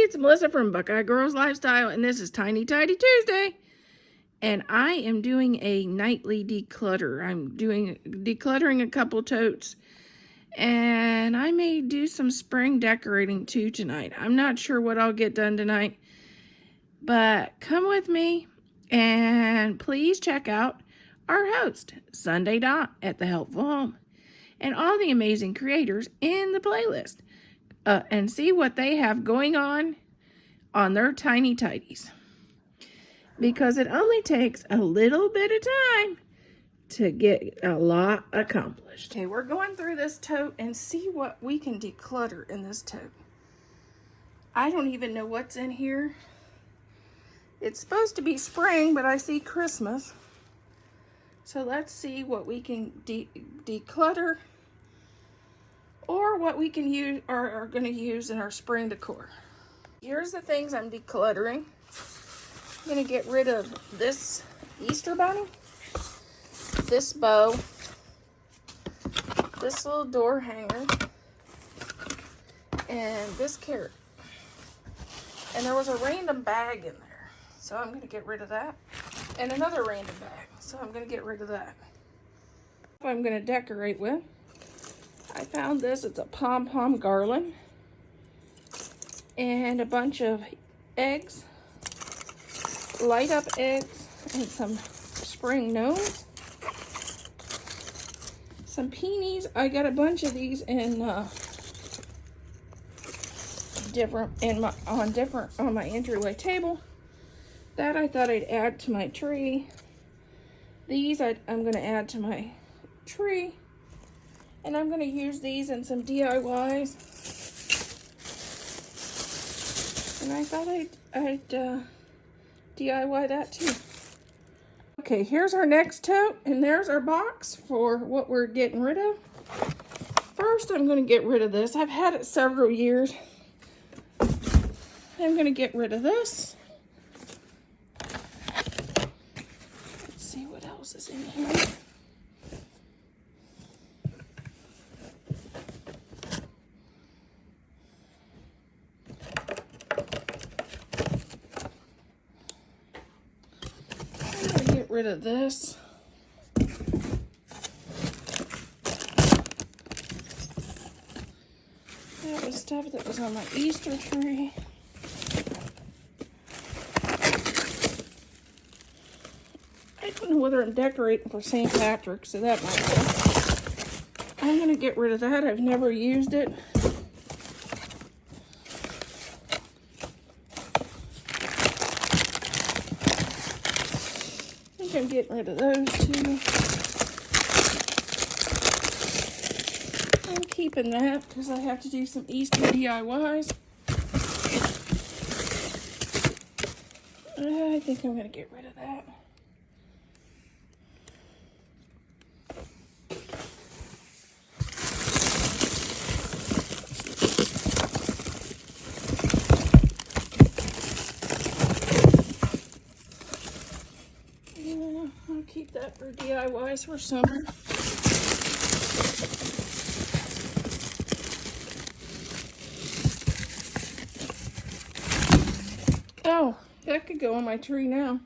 it's Melissa from Buckeye Girls Lifestyle, and this is Tiny Tidy Tuesday. And I am doing a nightly declutter. I'm decluttering a couple totes, and I may do some spring decorating too tonight. I'm not sure what I'll get done tonight, but come with me, and please check out our host, FinalThought at the Helpful Home, and all the amazing creators in the playlist. And see what they have going on their tiny tidies, because it only takes a little bit of time to get a lot accomplished. Okay, we're going through this tote and see what we can declutter in this tote. I don't even know what's in here. It's supposed to be spring, but I see Christmas. So let's see what we can declutter, or what we can use or are going to use in our spring decor. Here's the things I'm decluttering. I'm going to get rid of this Easter bunny, this bow, this little door hanger, and this carrot. And there was a random bag in there, so I'm going to get rid of that. And another random bag, so I'm going to get rid of that. I'm going to decorate with. I found this. It's a pom-pom garland and a bunch of eggs, light up eggs, and some spring gnomes, some peonies. I got a bunch of these in on my entryway table that I thought I'd add to my tree. These I'm going to add to my tree. And I'm going to use these in some DIYs. And I thought I'd DIY that too. Okay, here's our next tote, and there's our box for what we're getting rid of. First, I'm going to get rid of this. I've had it several years. I'm going to get rid of this. Let's see what else is in here. Rid of this. That was stuff that was on my Easter tree. I don't know whether I'm decorating for St. Patrick, so that might be. I'm going to get rid of that. I've never used it. I'm getting rid of those too. I'm keeping that because I have to do some Easter DIYs. I think I'm going to get rid of that. I'll keep that for DIYs for summer. Oh, that could go on my tree now.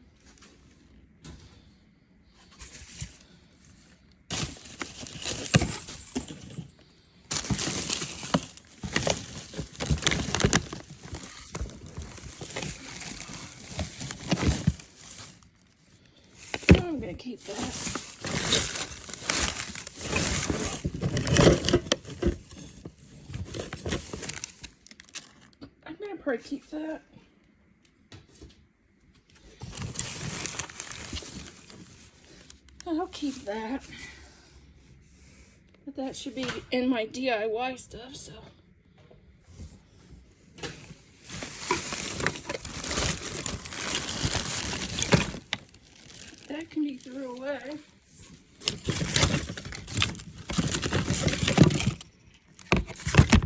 I'm going to keep that. I'm going to probably keep that. I'll keep that. But that should be in my DIY stuff, so. That can be thrown away.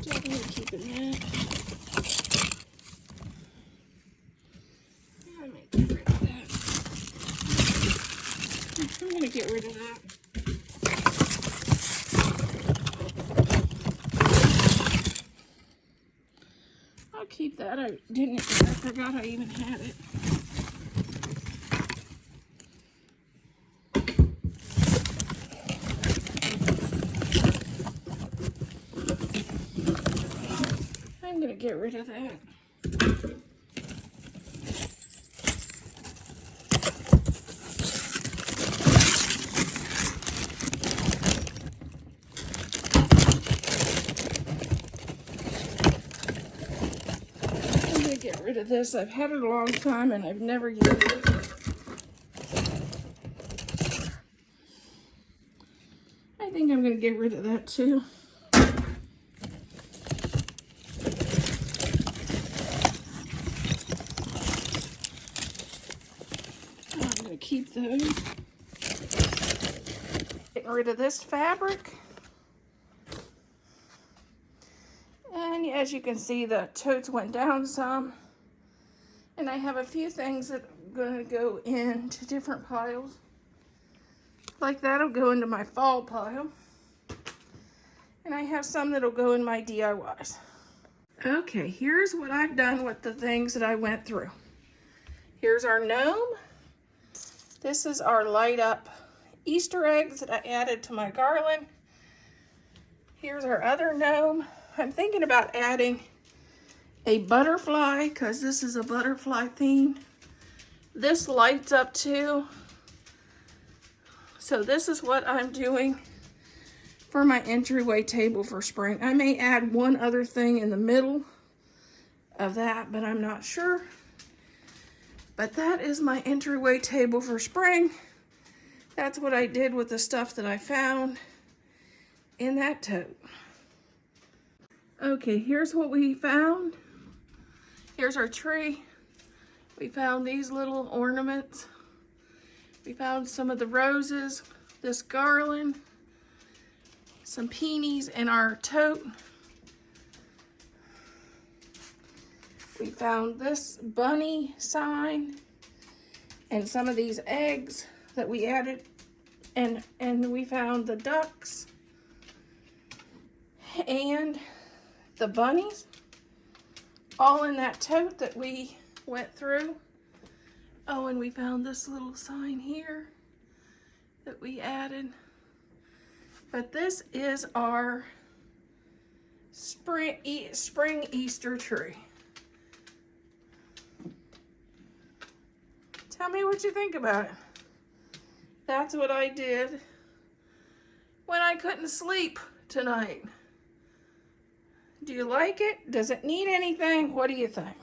Definitely keeping that. I might get rid of that. I'm going to get rid of that. keep that. I forgot I even had it. I'm gonna get rid of that. I'm gonna get rid of this. I've had it a long time and I've never used it. I think I'm gonna get rid of that too. I'm gonna keep those. Getting rid of this fabric. And as you can see, the totes went down some. And I have a few things that are gonna go into different piles. Like that'll go into my fall pile. And I have some that'll go in my DIYs. Okay, here's what I've done with the things that I went through. Here's our gnome. This is our light up Easter eggs that I added to my garland. Here's our other gnome. I'm thinking about adding a butterfly because this is a butterfly theme. This lights up too. So this is what I'm doing for my entryway table for spring. I may add one other thing in the middle of that, but I'm not sure. But that is my entryway table for spring. That's what I did with the stuff that I found in that tote. Okay, here's what we found. Here's our tree. We found these little ornaments. We found some of the roses, this garland, some peonies in our tote. We found this bunny sign and some of these eggs that we added, and we found the ducks and the bunnies all in that tote that we went through. Oh, and we found this little sign here that we added. But this is our spring Easter tree. Tell me what you think about it. That's what I did when I couldn't sleep tonight. Do you like it? Does it need anything? What do you think?